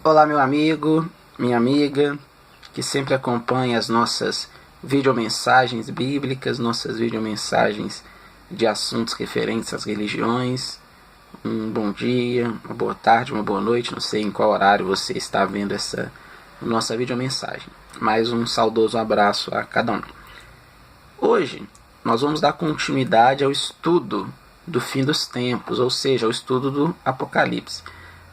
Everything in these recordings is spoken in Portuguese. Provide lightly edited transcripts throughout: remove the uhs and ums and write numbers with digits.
Olá, meu amigo, minha amiga, que sempre acompanha as nossas videomensagens bíblicas, nossas videomensagens de assuntos referentes às religiões. Um bom dia, uma boa tarde, uma boa noite, não sei em qual horário você está vendo essa nossa videomensagem. Mais um saudoso abraço a cada um. Hoje nós vamos dar continuidade ao estudo do fim dos tempos, ou seja, ao estudo do Apocalipse.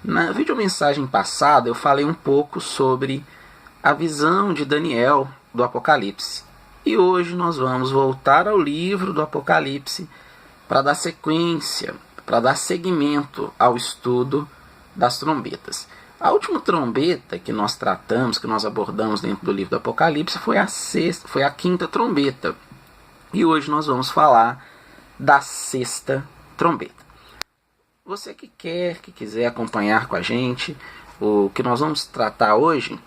Na videomensagem passada eu falei um pouco sobre a visão de Daniel do Apocalipse. E hoje nós vamos voltar ao livro do Apocalipse para dar sequência, para dar seguimento ao estudo das trombetas. A última trombeta que nós tratamos, que nós abordamos dentro do livro do Apocalipse foi a quinta trombeta. E hoje nós vamos falar da sexta trombeta. Você que quiser acompanhar com a gente, o que nós vamos tratar hoje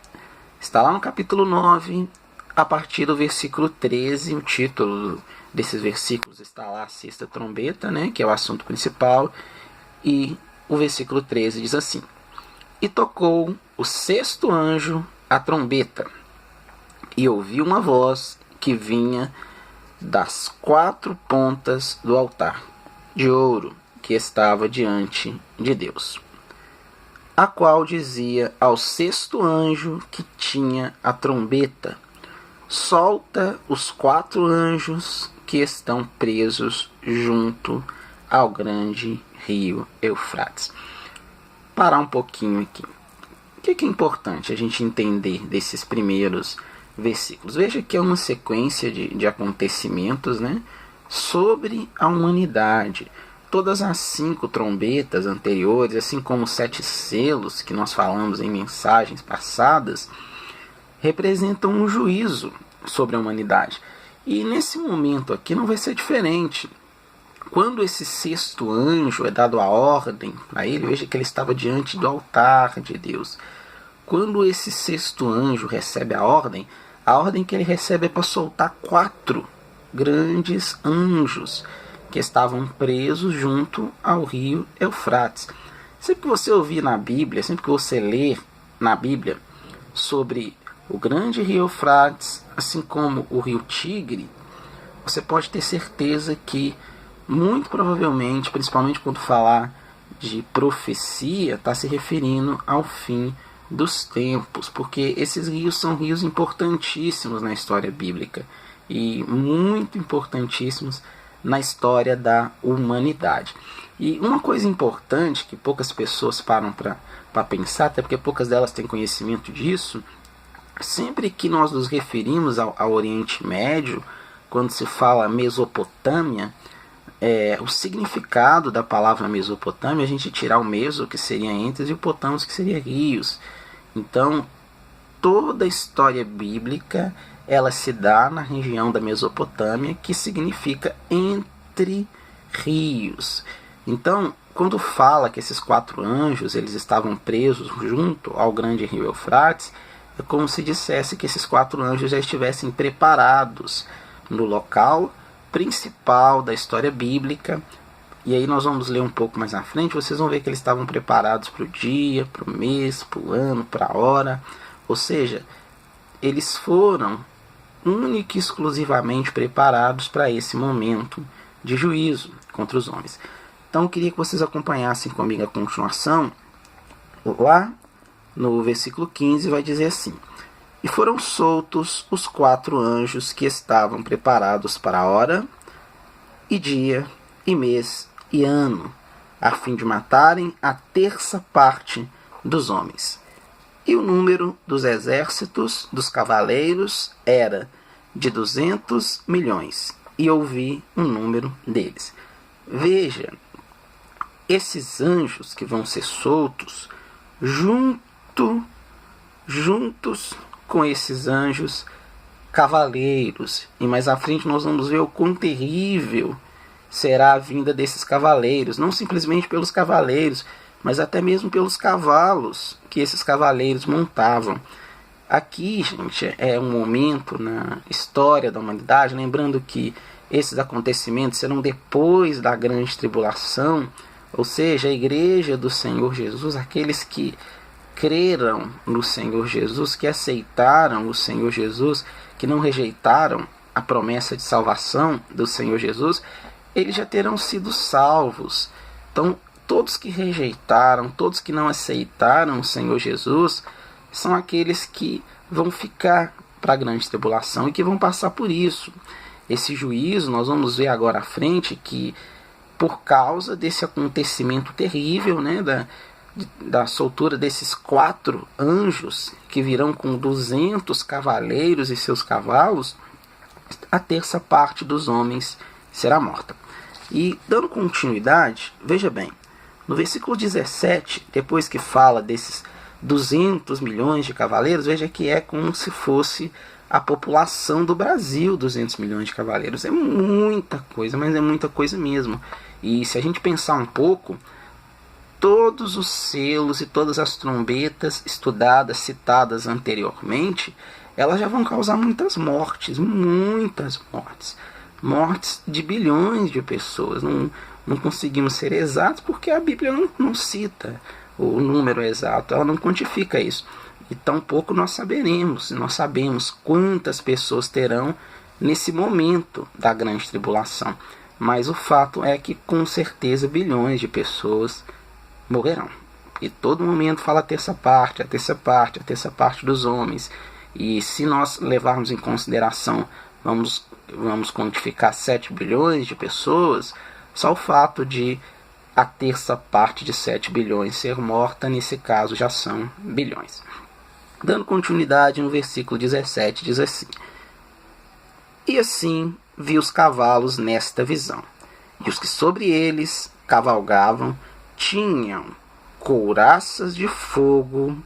está lá no capítulo 9, a partir do versículo 13. O título desses versículos está lá, a sexta trombeta, que é o assunto principal. E o versículo 13 diz assim: E tocou o sexto anjo a trombeta, e ouvi uma voz que vinha das quatro pontas do altar de ouro que estava diante de Deus, a qual dizia ao sexto anjo que tinha a trombeta: solta os quatro anjos que estão presos junto ao grande rio Eufrates. Parar um pouquinho aqui. O que é importante a gente entender desses primeiros versículos? Veja que é uma sequência de acontecimentos, sobre a humanidade. Todas as 5 trombetas anteriores, assim como os 7 selos que nós falamos em mensagens passadas, representam um juízo sobre a humanidade. E nesse momento aqui não vai ser diferente. Quando esse sexto anjo é dado a ordem a ele, veja que ele estava diante do altar de Deus. Quando esse sexto anjo recebe a ordem que ele recebe é para soltar 4 grandes anjos que estavam presos junto ao rio Eufrates. Sempre que você ouvir na Bíblia, sempre que você ler na Bíblia sobre o grande rio Eufrates, assim como o rio Tigre, você pode ter certeza que, muito provavelmente, principalmente quando falar de profecia, está se referindo ao fim dos tempos, porque esses rios são rios importantíssimos na história bíblica e muito importantíssimos na história da humanidade. E uma coisa importante que poucas pessoas param para pensar, até porque poucas delas têm conhecimento disso, sempre que nós nos referimos ao Oriente Médio, quando se fala Mesopotâmia, o significado da palavra Mesopotâmia, a gente tirar o meso, que seria entre, e o potamos, que seria rios. Então, toda a história bíblica ela se dá na região da Mesopotâmia, que significa entre rios. Então, quando fala que esses 4 anjos eles estavam presos junto ao grande rio Eufrates, é como se dissesse que esses 4 anjos já estivessem preparados no local principal da história bíblica. E aí nós vamos ler um pouco mais na frente, vocês vão ver que eles estavam preparados para o dia, para o mês, para o ano, para a hora. Ou seja, eles foram única e exclusivamente preparados para esse momento de juízo contra os homens. Então eu queria que vocês acompanhassem comigo a continuação. Lá no versículo 15 vai dizer assim: E foram soltos os 4 anjos que estavam preparados para a hora, e dia, e mês, e ano, a fim de matarem a terça parte dos homens. E o número dos exércitos dos cavaleiros era de 200 milhões. E ouvi o número deles. Veja, esses anjos que vão ser soltos, juntos com esses anjos cavaleiros. E mais à frente nós vamos ver o quão terrível será a vinda desses cavaleiros. Não simplesmente pelos cavaleiros, mas até mesmo pelos cavalos que esses cavaleiros montavam. Aqui, gente, é um momento na história da humanidade, lembrando que esses acontecimentos serão depois da grande tribulação, ou seja, a igreja do Senhor Jesus, aqueles que creram no Senhor Jesus, que aceitaram o Senhor Jesus, que não rejeitaram a promessa de salvação do Senhor Jesus, eles já terão sido salvos. Então, todos que rejeitaram, todos que não aceitaram o Senhor Jesus, são aqueles que vão ficar para a grande tribulação e que vão passar por isso. Esse juízo, nós vamos ver agora à frente que, por causa desse acontecimento terrível, né, da soltura desses 4 anjos que virão com 200 cavaleiros e seus cavalos, a terça parte dos homens será morta. E dando continuidade, veja bem, no versículo 17, depois que fala desses 200 milhões de cavaleiros, veja que é como se fosse a população do Brasil, 200 milhões de cavaleiros. É muita coisa, mas é muita coisa mesmo. E se a gente pensar um pouco, todos os selos e todas as trombetas estudadas, citadas anteriormente, elas já vão causar muitas mortes, mortes de bilhões de pessoas. Não conseguimos ser exatos porque a Bíblia não cita o número exato, ela não quantifica isso. E tampouco nós sabemos quantas pessoas terão nesse momento da grande tribulação. Mas o fato é que com certeza bilhões de pessoas morrerão. E todo momento fala a terça parte dos homens. E se nós levarmos em consideração, vamos quantificar 7 bilhões de pessoas, só o fato de a terça parte de 7 bilhões ser morta, nesse caso já são bilhões. Dando continuidade no versículo 17, diz assim: E assim vi os cavalos nesta visão, e os que sobre eles cavalgavam tinham couraças de fogo,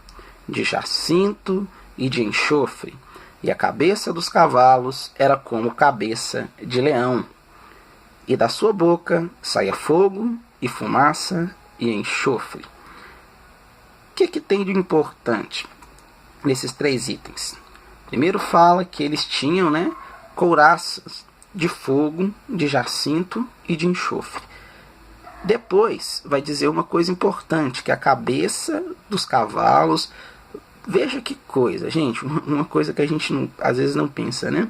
de jacinto e de enxofre, e a cabeça dos cavalos era como cabeça de leão, e da sua boca saía fogo e fumaça e enxofre. O que tem de importante nesses 3 itens? Primeiro fala que eles tinham, couraças de fogo, de jacinto e de enxofre. Depois vai dizer uma coisa importante, que a cabeça dos cavalos... Veja que coisa, gente, uma coisa que a gente às vezes não pensa, né?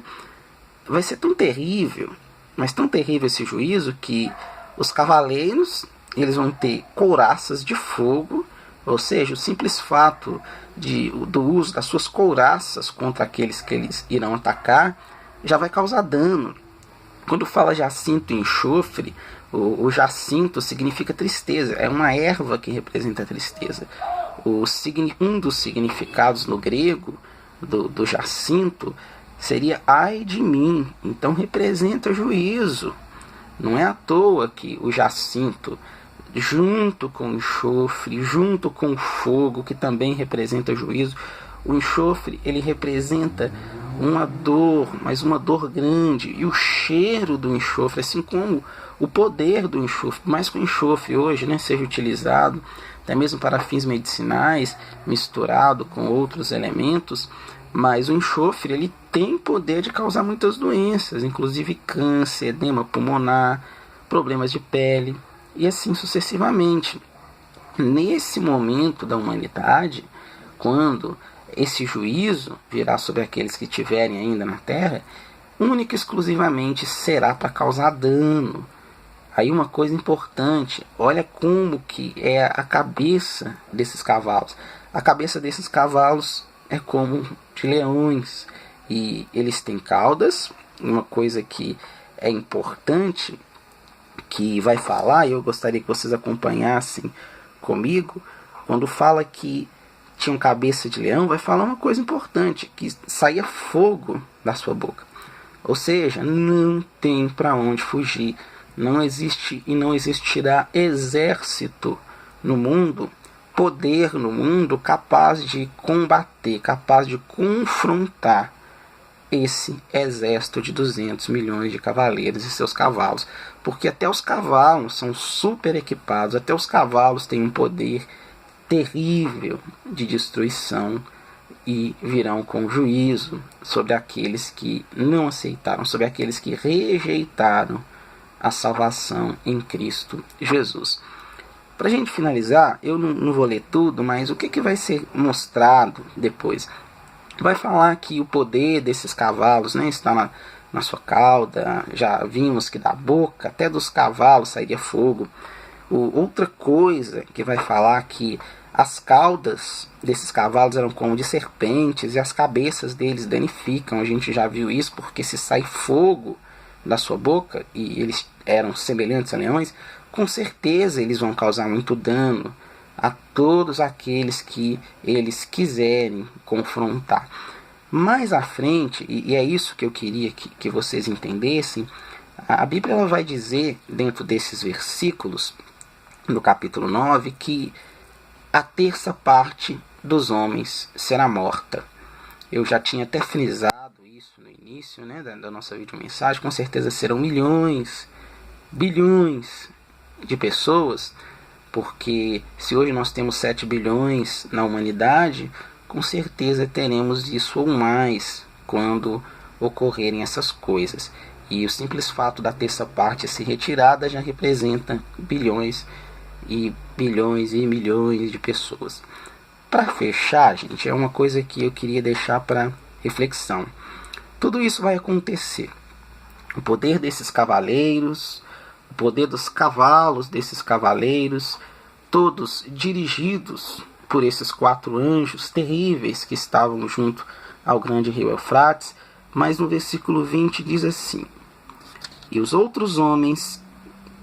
Vai ser tão terrível, mas tão terrível esse juízo, que os cavaleiros, eles vão ter couraças de fogo, ou seja, o simples fato do uso das suas couraças contra aqueles que eles irão atacar, já vai causar dano. Quando fala jacinto e enxofre, o jacinto significa tristeza, é uma erva que representa a tristeza. Um dos significados no grego do jacinto seria ai de mim, então representa juízo. Não é à toa que o jacinto, junto com o enxofre, junto com o fogo, que também representa juízo, o enxofre ele representa uma dor, mas uma dor grande, e o cheiro do enxofre, assim como o poder do enxofre, mais que o enxofre hoje seja utilizado até mesmo para fins medicinais, misturado com outros elementos, mas o enxofre ele tem poder de causar muitas doenças, inclusive câncer, edema pulmonar, problemas de pele e assim sucessivamente. Nesse momento da humanidade, quando esse juízo virá sobre aqueles que estiverem ainda na terra, única e exclusivamente será para causar dano. Aí uma coisa importante, olha como que é a cabeça desses cavalos. A cabeça desses cavalos é como de leões, e eles têm caudas. Uma coisa que é importante, que vai falar, e eu gostaria que vocês acompanhassem comigo, quando fala que tinham cabeça de leão, vai falar uma coisa importante, que saía fogo da sua boca. Ou seja, não tem para onde fugir. Não existe e não existirá exército no mundo, poder no mundo capaz de combater, capaz de confrontar esse exército de 200 milhões de cavaleiros e seus cavalos. Porque até os cavalos são super equipados, até os cavalos têm um poder terrível de destruição e virão com juízo sobre aqueles que não aceitaram, sobre aqueles que rejeitaram a salvação em Cristo Jesus. Para a gente finalizar, eu não vou ler tudo, mas o que vai ser mostrado depois? Vai falar que o poder desses cavalos, né, está na sua cauda. Já vimos que da boca até dos cavalos sairia fogo. Outra coisa que vai falar que as caudas desses cavalos eram como de serpentes e as cabeças deles danificam. A gente já viu isso, porque se sai fogo da sua boca e eles eram semelhantes a leões, com certeza eles vão causar muito dano a todos aqueles que eles quiserem confrontar. Mais à frente, e é isso que eu queria que vocês entendessem, a Bíblia ela vai dizer, dentro desses versículos, no capítulo 9, que a terça parte dos homens será morta. Eu já tinha até frisado isso no início, né, da nossa videomensagem. Com certeza serão milhões, bilhões de pessoas, porque se hoje nós temos 7 bilhões na humanidade, com certeza teremos isso ou mais quando ocorrerem essas coisas. E o simples fato da terça parte ser retirada já representa bilhões e bilhões e milhões de pessoas. Para fechar, gente, é uma coisa que eu queria deixar para reflexão. Tudo isso vai acontecer. O poder desses cavaleiros, o poder dos cavalos desses cavaleiros, todos dirigidos por esses 4 anjos terríveis que estavam junto ao grande rio Eufrates. Mas no versículo 20 diz assim: e os outros homens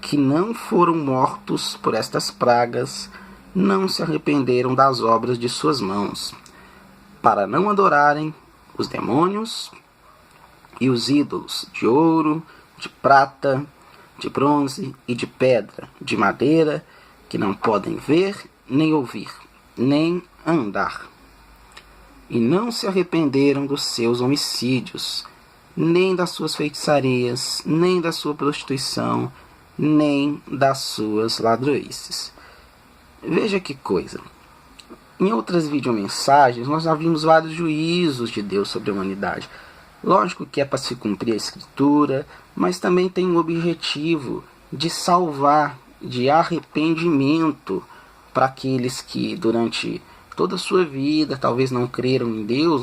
que não foram mortos por estas pragas não se arrependeram das obras de suas mãos, para não adorarem os demônios e os ídolos de ouro, de prata, de bronze e de pedra, de madeira, que não podem ver, nem ouvir, nem andar. E não se arrependeram dos seus homicídios, nem das suas feitiçarias, nem da sua prostituição, nem das suas ladroices. Veja que coisa. Em outras videomensagens, nós já vimos vários juízos de Deus sobre a humanidade. Lógico que é para se cumprir a Escritura, mas também tem o objetivo de salvar, de arrependimento para aqueles que durante toda a sua vida talvez não creram em Deus,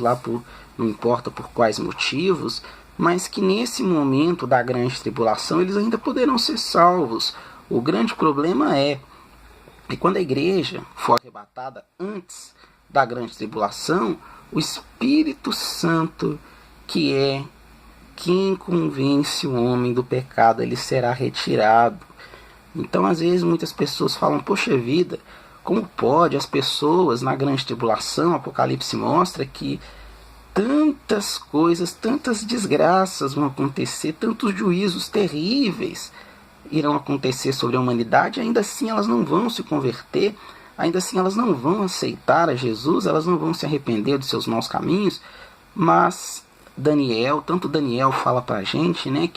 não importa por quais motivos, mas que nesse momento da grande tribulação eles ainda poderão ser salvos. O grande problema é que quando a igreja for arrebatada antes da grande tribulação, o Espírito Santo, que é quem convence o homem do pecado, ele será retirado. Então, às vezes, muitas pessoas falam: poxa vida, como pode as pessoas na grande tribulação? Apocalipse mostra que tantas coisas, tantas desgraças vão acontecer, tantos juízos terríveis irão acontecer sobre a humanidade. Ainda assim elas não vão se converter, ainda assim elas não vão aceitar a Jesus, elas não vão se arrepender dos seus maus caminhos. Mas tanto Daniel fala para a gente, né,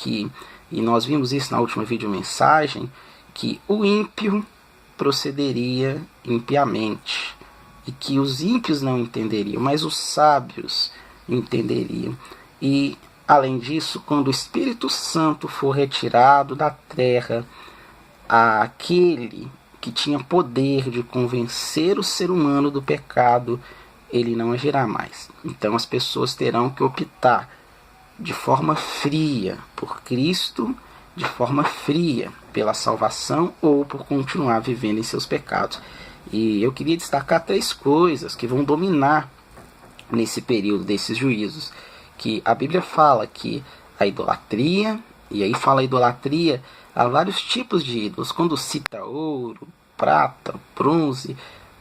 e nós vimos isso na última videomensagem, que o ímpio procederia impiamente, e que os ímpios não entenderiam, mas os sábios entenderiam. E além disso, quando o Espírito Santo for retirado da terra, aquele que tinha poder de convencer o ser humano do pecado, ele não agirá mais. Então as pessoas terão que optar de forma fria por Cristo, de forma fria pela salvação, ou por continuar vivendo em seus pecados. E eu queria destacar 3 coisas que vão dominar nesse período desses juízos. Que a Bíblia fala que a idolatria, e aí fala idolatria, há vários tipos de ídolos. Quando cita ouro, prata, bronze,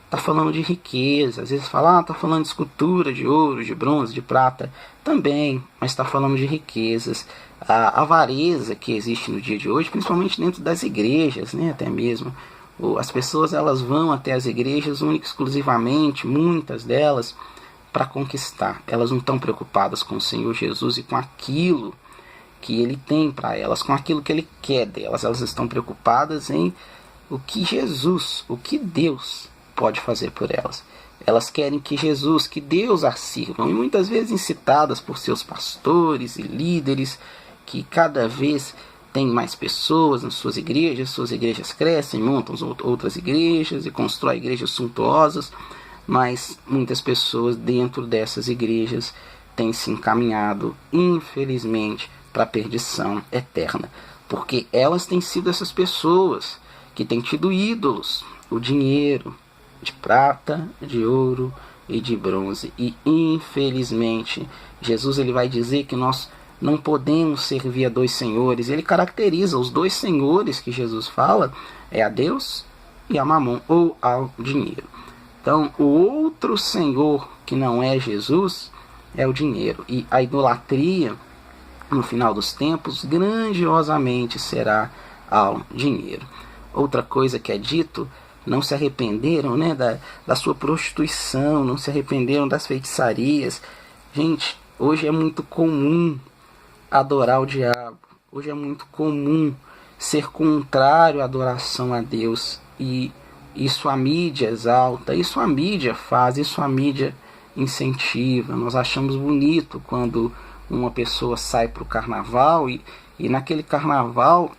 está falando de riqueza. Às vezes fala, está falando de escultura, de ouro, de bronze, de prata, também, mas está falando de riquezas. A avareza que existe no dia de hoje, principalmente dentro das igrejas, né, até mesmo. As pessoas elas vão até as igrejas única e exclusivamente, muitas delas, para conquistar. Elas não estão preocupadas com o Senhor Jesus e com aquilo que Ele tem para elas, com aquilo que Ele quer delas. Elas estão preocupadas em o que Jesus, o que Deus pode fazer por elas. Elas querem que Jesus, que Deus as sirvam, e muitas vezes incitadas por seus pastores e líderes, que cada vez tem mais pessoas nas suas igrejas crescem, montam outras igrejas e constroem igrejas suntuosas, mas muitas pessoas dentro dessas igrejas têm se encaminhado, infelizmente, para a perdição eterna, porque elas têm sido essas pessoas que têm tido ídolos, o dinheiro, de prata, de ouro e de bronze. E infelizmente Jesus ele vai dizer que nós não podemos servir a dois senhores. Ele caracteriza os dois senhores que Jesus fala, é a Deus e a Mamon, ou ao dinheiro. Então o outro senhor que não é Jesus é o dinheiro, e a idolatria no final dos tempos grandiosamente será ao dinheiro. Outra coisa que é dito: não se arrependeram, né, da sua prostituição, não se arrependeram das feitiçarias. Gente, hoje é muito comum adorar o diabo, hoje é muito comum ser contrário à adoração a Deus, e isso a mídia exalta, isso a mídia faz, isso a mídia incentiva. Nós achamos bonito quando uma pessoa sai para o carnaval e naquele carnaval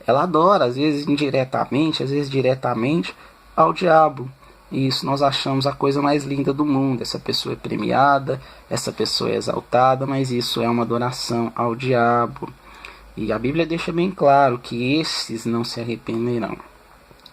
ela adora, às vezes indiretamente, às vezes diretamente, ao diabo. E isso nós achamos a coisa mais linda do mundo. Essa pessoa é premiada, essa pessoa é exaltada, mas isso é uma adoração ao diabo. E a Bíblia deixa bem claro que esses não se arrependerão.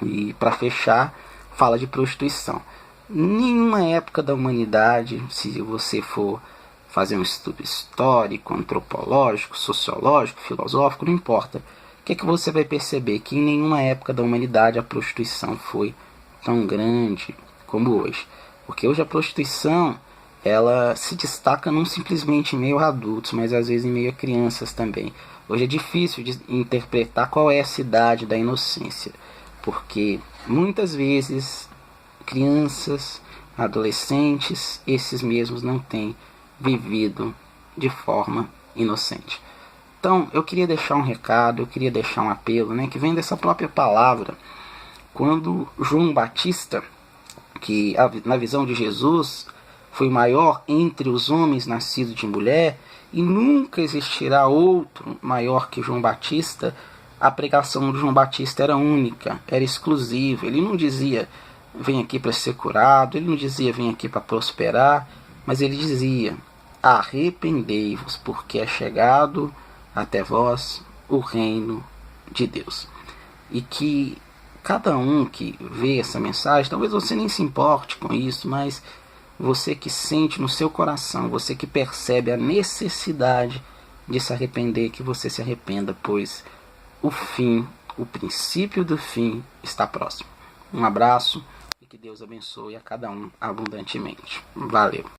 E para fechar, fala de prostituição. Nenhuma época da humanidade, se você for fazer um estudo histórico, antropológico, sociológico, filosófico, não importa, o que você vai perceber? Que em nenhuma época da humanidade a prostituição foi tão grande como hoje. Porque hoje a prostituição ela se destaca não simplesmente em meio a adultos, mas às vezes em meio a crianças também. Hoje é difícil de interpretar qual é a idade da inocência, porque muitas vezes crianças, adolescentes, esses mesmos não têm vivido de forma inocente. Então eu queria deixar um recado, eu queria deixar um apelo, né, que vem dessa própria palavra. Quando João Batista, que na visão de Jesus foi o maior entre os homens nascidos de mulher, e nunca existirá outro maior que João Batista, a pregação de João Batista era única, era exclusiva. Ele não dizia vem aqui para ser curado, ele não dizia vem aqui para prosperar, mas ele dizia arrependei-vos, porque é chegado até vós o reino de Deus. E que cada um que vê essa mensagem, talvez você nem se importe com isso, mas você que sente no seu coração, você que percebe a necessidade de se arrepender, que você se arrependa, pois o fim, o princípio do fim está próximo. Um abraço e que Deus abençoe a cada um abundantemente. Valeu!